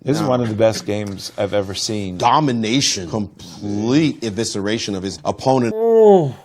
This is one of the best games I've ever seen. Domination, complete evisceration of his opponent. Oh,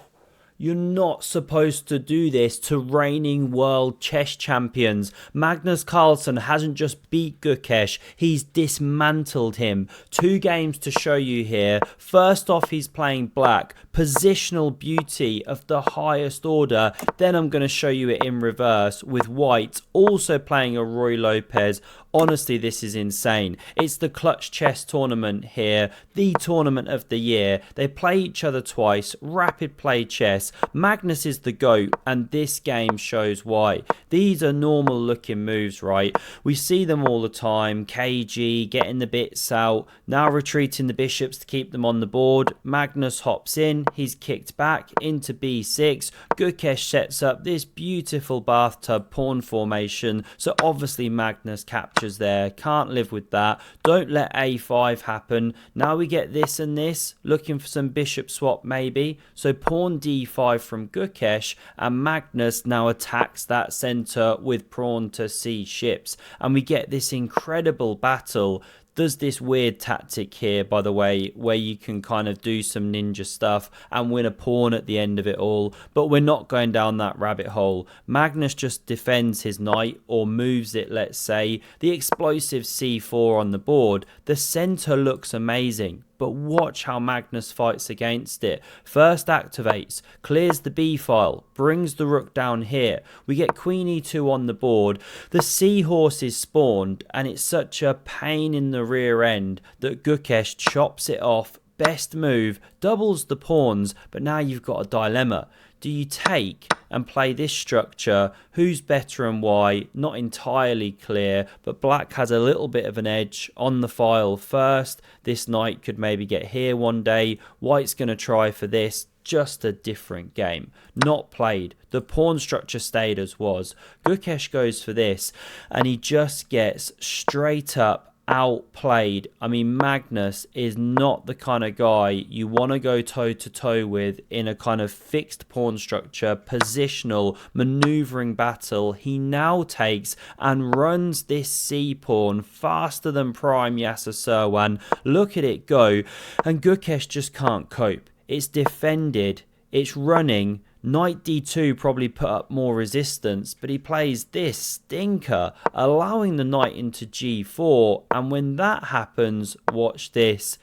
you're not supposed to do this to reigning world chess champions. Magnus Carlsen hasn't just beat Gukesh, he's dismantled him. 2 games to show you here. First off, he's playing black. Positional beauty of the highest order. Then I'm going to show you it in reverse with white also playing a Roy Lopez. Honestly, this is insane. It's the Clutch Chess tournament here, the tournament of the year. They play each other twice, rapid play chess. Magnus is the GOAT, and this game shows why. These are normal looking moves, right? We see them all the time. KG getting the bits out, now retreating the bishops to keep them on the board. Magnus hops in, he's kicked back into b6. Gukesh sets up this beautiful bathtub pawn formation, so obviously Magnus captures there. Can't live with that. Don't let a5 happen. Now we get this and this, looking for some bishop swap maybe. So pawn d5 from Gukesh, and Magnus now attacks that center with pawn to c ships, and we get this incredible battle. Does this weird tactic here, by the way, where you can kind of do some ninja stuff and win a pawn at the end of it all, but we're not going down that rabbit hole. Magnus just defends his knight, or moves it, let's say. The explosive c4 on the board. The center looks amazing, but watch how Magnus fights against it. First activates, clears the b file, brings the rook down here. We get queen e2 on the board. The seahorse is spawned, and it's such a pain in the rear end that Gukesh chops it off. Best move, doubles the pawns, but now you've got a dilemma. Do you take and play this structure? Who's better and why? Not entirely clear, but black has a little bit of an edge on the file first. This knight could maybe get here one day. White's going to try for this. Just a different game. Not played. The pawn structure stayed as was. Gukesh goes for this, and he just gets straight up outplayed. I mean, Magnus is not the kind of guy you want to go toe to toe with in a kind of fixed pawn structure, positional, maneuvering battle. He now takes and runs this c pawn faster than prime Yasser Serwan. Look at it go, and Gukesh just can't cope. It's defended, it's running. Knight d2 probably put up more resistance, but he plays this stinker, allowing the knight into g4, and when that happens, watch this,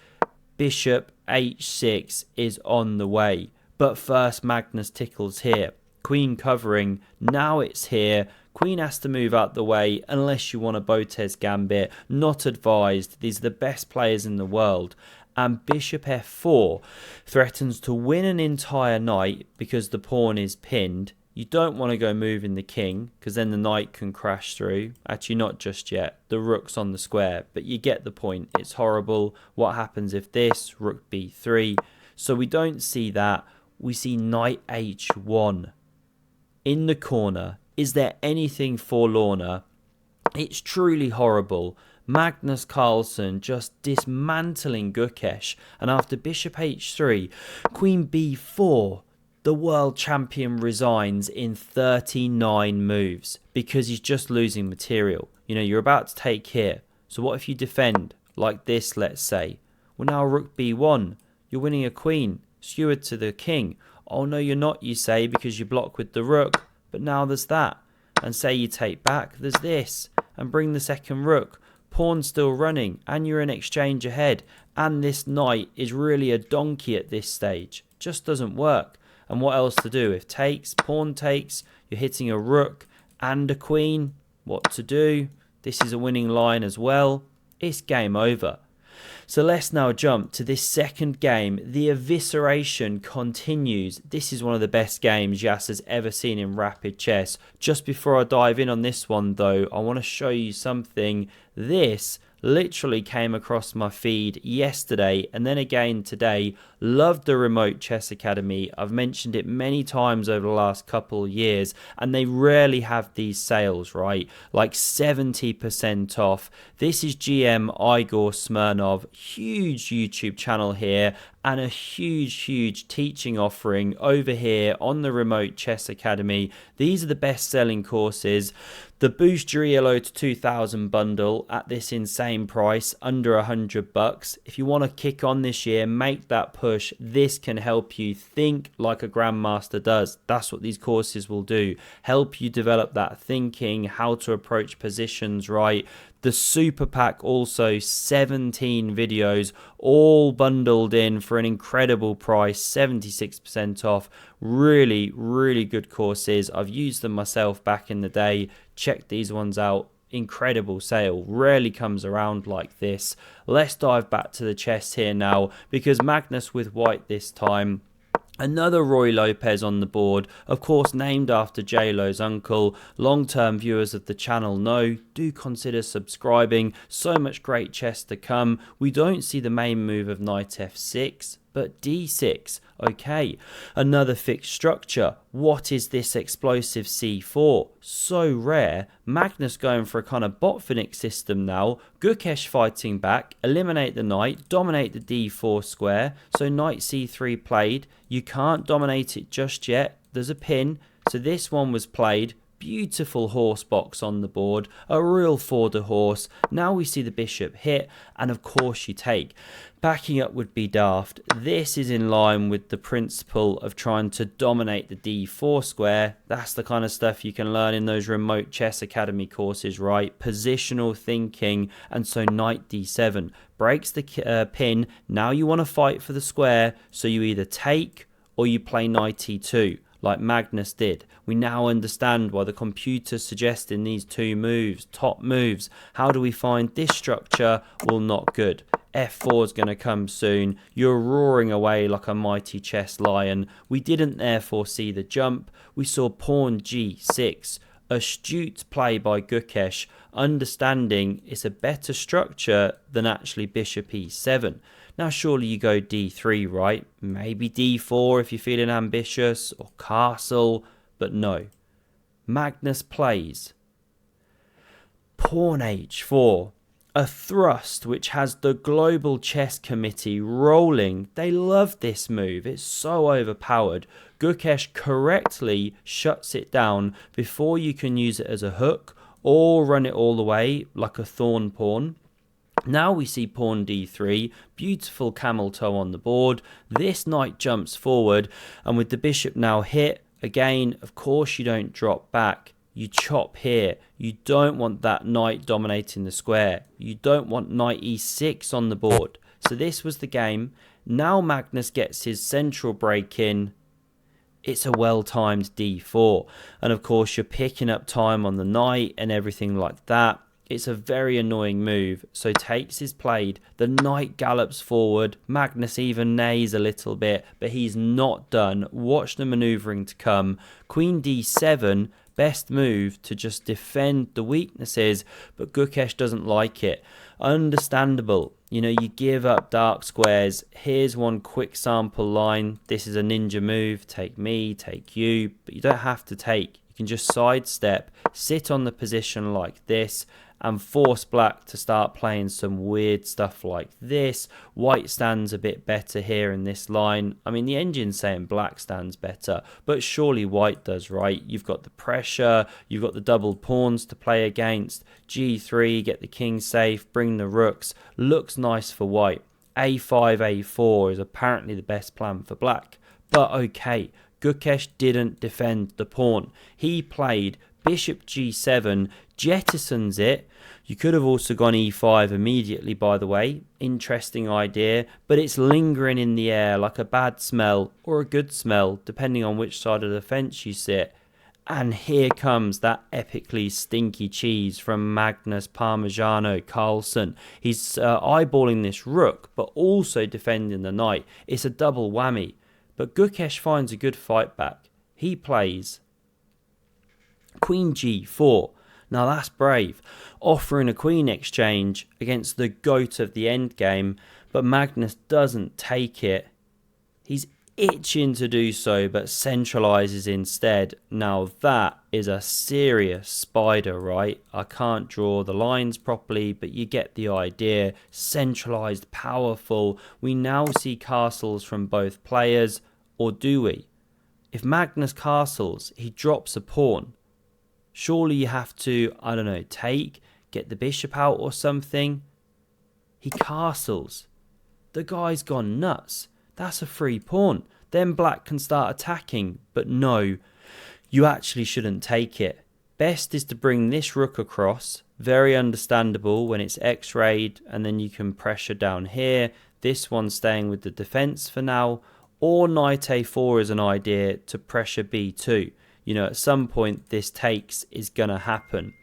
bishop h6 is on the way. But first Magnus tickles here, queen covering, now it's here. Queen has to move out the way unless you want a Botez gambit, not advised. These are the best players in the world. And bishop f4 threatens to win an entire knight because the pawn is pinned. You don't want to go moving the king because then the knight can crash through. Actually, not just yet. The rook's on the square, but you get the point. It's horrible. What happens if this? Rook b3. So we don't see that. We see knight h1. In the corner, is there anything forlorner? It's truly horrible. Magnus Carlsen just dismantling Gukesh, and after bishop h3, queen b4, the world champion resigns in 39 moves because he's just losing material. You know, you're about to take here, so what if you defend like this, let's say? Well, now rook b1, you're winning a queen, skewered to the king. Oh no, you're not, you say, because you block with the rook, but now there's that. And say you take back, there's this, and bring the second rook. Pawn still running, and you're in exchange ahead, and this knight is really a donkey at this stage. Just doesn't work. And what else to do? If takes, pawn takes, you're hitting a rook and a queen. What to do? This is a winning line as well. It's game over. So let's now jump to this second game. The Evisceration continues. This is one of the best games Yasser's ever seen in rapid chess. Just before I dive in on this one though, I want to show you something. This literally came across my feed yesterday and then again today. Loved the Remote Chess Academy. I've mentioned it many times over the last couple of years, and they rarely have these sales, right? Like 70% off. This is GM Igor Smirnov, huge YouTube channel here, and a huge teaching offering over here on the Remote Chess Academy. These are the best selling courses. The Boost Your ELO to 2000 bundle at this insane price, under $100. If you want to kick on this year, make that push. This can help you think like a grandmaster does. That's what these courses will do. Help you develop that thinking, how to approach positions right. The super pack also, 17 videos all bundled in for an incredible price, 76% off. Really good courses. I've used them myself back in the day. Check these ones out. Incredible sale. Rarely comes around like this. Let's dive back to the chess here now, because Magnus with white this time. Another Roy Lopez on the board, of course named after J-Lo's uncle. Long-term viewers of the channel know, do consider subscribing. So much great chess to come. We don't see the main move of knight f6, but d6. Okay, another fixed structure. What is this explosive c4? So rare. Magnus going for a kind of Botvinnik system now. Gukesh fighting back, eliminate the knight, dominate the d4 square. So knight c3 played. You can't dominate it just yet. There's a pin. So this one was played. Beautiful horse box on the board, a real fodder horse. Now we see the bishop hit, and of course you take. Backing up would be daft. This is in line with the principle of trying to dominate the d4 square. That's the kind of stuff you can learn in those Remote Chess Academy courses, right? Positional thinking. And so knight d7 breaks the pin. Now you want to fight for the square, so you either take or you play knight e2. Like Magnus did. We now understand why the computer's suggesting these two moves, top moves. How do we find this structure? Well, not good. f4 is going to come soon. You're roaring away like a mighty chess lion. We didn't therefore see the jump. We saw pawn g6. Astute play by Gukesh, understanding it's a better structure than actually bishop e7. Now surely you go d3, right? Maybe d4 if you're feeling ambitious, or castle, but no. Magnus plays pawn h4, a thrust which has the Global Chess Committee rolling. They love this move. It's so overpowered. Gukesh correctly shuts it down before you can use it as a hook or run it all the way like a thorn pawn. Now we see pawn d3, beautiful camel toe on the board. This knight jumps forward, and with the bishop now hit, again, of course you don't drop back. You chop here. You don't want that knight dominating the square. You don't want knight e6 on the board. So this was the game. Now Magnus gets his central break in. It's a well-timed d4. And of course you're picking up time on the knight and everything like that. It's a very annoying move, so takes is played. The knight gallops forward. Magnus even neighs a little bit, but he's not done. Watch the manoeuvring to come. Queen d7, best move to just defend the weaknesses, but Gukesh doesn't like it. Understandable. You know, you give up dark squares. Here's one quick sample line. This is a ninja move. Take me, take you, but you don't have to take. You can just sidestep, sit on the position like this, and force black to start playing some weird stuff like this. White stands a bit better here in this line. I mean, the engine's saying black stands better, but surely white does, right? You've got the pressure, you've got the doubled pawns to play against. G3, get the king safe, bring the rooks. Looks nice for white. A5, A4 is apparently the best plan for black. But okay, Gukesh didn't defend the pawn. He played bishop g7, jettisons it. You could have also gone e5 immediately, by the way. Interesting idea, but it's lingering in the air like a bad smell or a good smell, depending on which side of the fence you sit. And here comes that epically stinky cheese from Magnus Parmigiano Carlsen. He's eyeballing this rook, but also defending the knight. It's a double whammy. But Gukesh finds a good fight back. He plays queen g4. Now that's brave, offering a queen exchange against the goat of the endgame, but Magnus doesn't take it. He's itching to do so, but centralizes instead. Now that is a serious spider, right? I can't draw the lines properly, but you get the idea. Centralized, powerful. We now see castles from both players, or do we? If Magnus castles, he drops a pawn. Surely you have to, I don't know, take, get the bishop out or something. He castles. The guy's gone nuts. That's a free pawn. Then black can start attacking. But no, you actually shouldn't take it. Best is to bring this rook across. Very understandable when it's x-rayed, and then you can pressure down here. This one's staying with the defense for now. Or knight a4 is an idea to pressure b2. You know, at some point this takes is going to happen.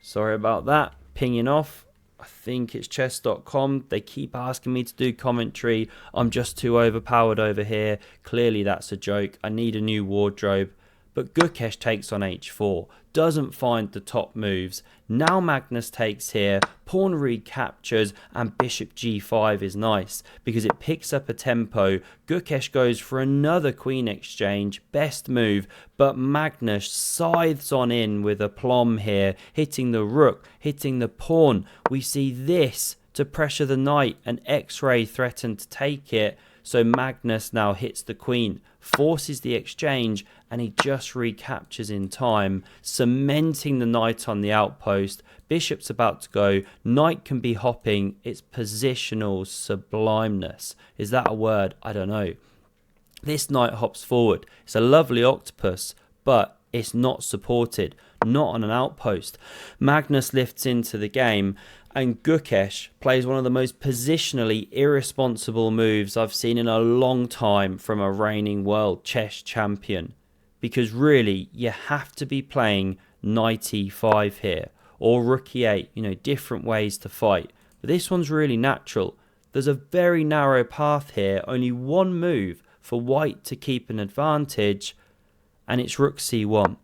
Sorry about that. Pinging off. I think it's chess.com. They keep asking me to do commentary. I'm just too overpowered over here. Clearly that's a joke. I need a new wardrobe. But Gukesh takes on h4. Doesn't find the top moves. Now Magnus takes here. Pawn recaptures. And bishop g5 is nice because it picks up a tempo. Gukesh goes for another queen exchange. Best move. But Magnus scythes on in with aplomb here. Hitting the rook. Hitting the pawn. We see this to pressure the knight. And x-ray threatened to take it. So Magnus now hits the queen, forces the exchange, and he just recaptures in time, cementing the knight on the outpost. Bishop's about to go. Knight can be hopping. It's positional sublimeness. Is that a word? I don't know. This knight hops forward. It's a lovely octopus, but it's not supported. Not on an outpost. Magnus lifts into the game. And Gukesh plays one of the most positionally irresponsible moves I've seen in a long time from a reigning world chess champion. Because really, you have to be playing knight e5 here. Or rook e8, you know, different ways to fight. But this one's really natural. There's a very narrow path here. Only one move for white to keep an advantage. And it's rook c1.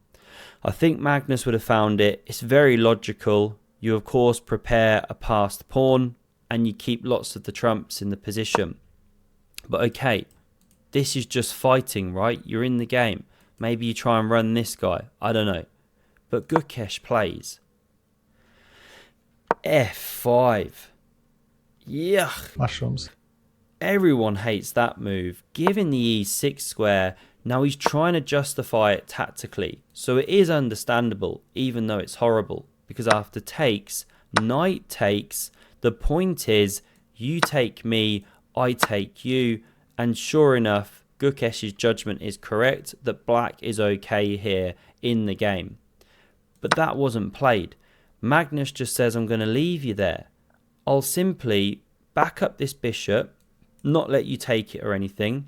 I think Magnus would have found it. It's very logical. You, of course, prepare a passed pawn and you keep lots of the trumps in the position. But okay, this is just fighting, right? You're in the game. Maybe you try and run this guy. I don't know. But Gukesh plays f5. Yuck. Mushrooms. Everyone hates that move. Given the e6 square, now he's trying to justify it tactically. So it is understandable, even though it's horrible. Because after takes, knight takes, the point is you take me, I take you, and sure enough, Gukesh's judgment is correct that black is okay here in the game. But that wasn't played. Magnus just says, I'm going to leave you there. I'll simply back up this bishop, not let you take it or anything,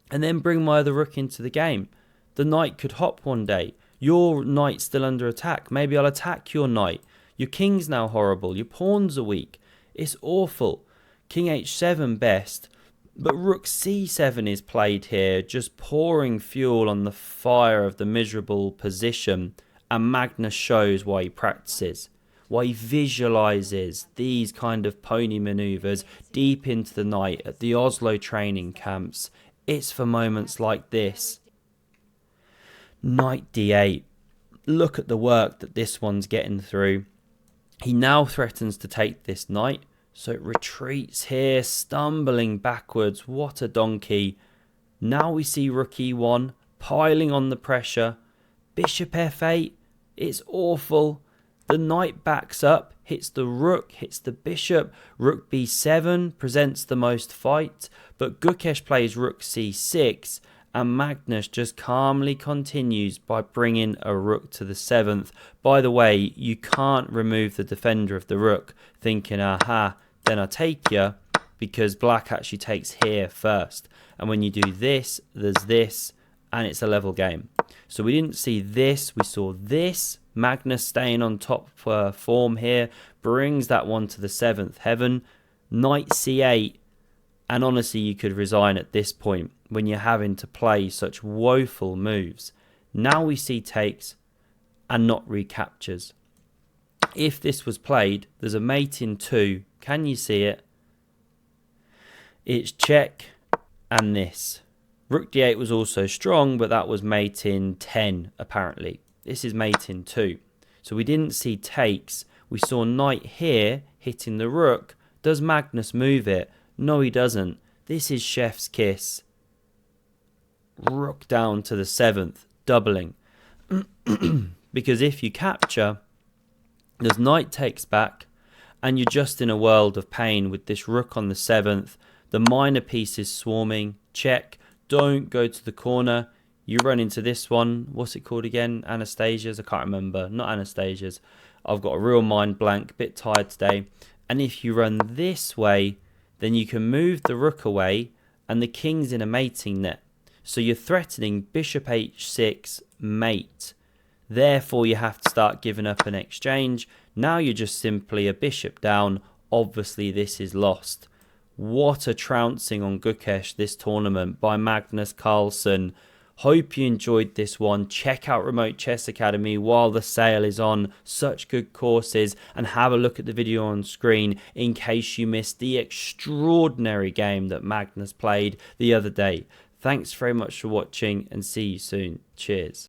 and then bring my other rook into the game. The knight could hop one day. Your knight's still under attack. Maybe I'll attack your knight. Your king's now horrible. Your pawns are weak. It's awful. King h7 best. But rook c7 is played here, just pouring fuel on the fire of the miserable position. And Magnus shows why he practices. Why he visualizes these kind of pony maneuvers deep into the night at the Oslo training camps. It's for moments like this. Knight d8. Look at the work that this one's getting through. He now threatens to take this knight. So it retreats here, stumbling backwards. What a donkey. Now we see rook e1, piling on the pressure. Bishop f8. It's awful. The knight backs up, hits the rook, hits the bishop. Rook b7 presents the most fight. But Gukesh plays rook c6. And Magnus just calmly continues by bringing a rook to the 7th. By the way, you can't remove the defender of the rook, thinking, aha, then I take you, because black actually takes here first. And when you do this, there's this, and it's a level game. So we didn't see this, we saw this. Magnus staying on top form here, brings that one to the 7th heaven. Knight c8. And honestly, you could resign at this point when you're having to play such woeful moves. Now we see takes and not recaptures. If this was played, there's a mate in 2. Can you see it? It's check and this. Rook d8 was also strong, but that was mate in 10 apparently. This is mate in 2. So we didn't see takes. We saw knight here hitting the rook. Does Magnus move it? No, he doesn't. This is chef's kiss. Rook down to the 7th, doubling. Because if you capture, there's knight takes back, and you're just in a world of pain with this rook on the 7th. The minor piece is swarming. Check. Don't go to the corner. You run into this one. What's it called again? Anastasia's? I can't remember. Not Anastasia's. I've got a real mind blank. Bit tired today. And if you run this way, then you can move the rook away, and the king's in a mating net. So you're threatening bishop h6 mate. Therefore, you have to start giving up an exchange. Now you're just simply a bishop down. Obviously, this is lost. What a trouncing on Gukesh this tournament by Magnus Carlsen. Hope you enjoyed this one. Check out Remote Chess Academy while the sale is on. Such good courses. And have a look at the video on screen in case you missed the extraordinary game that Magnus played the other day. Thanks very much for watching and see you soon. Cheers.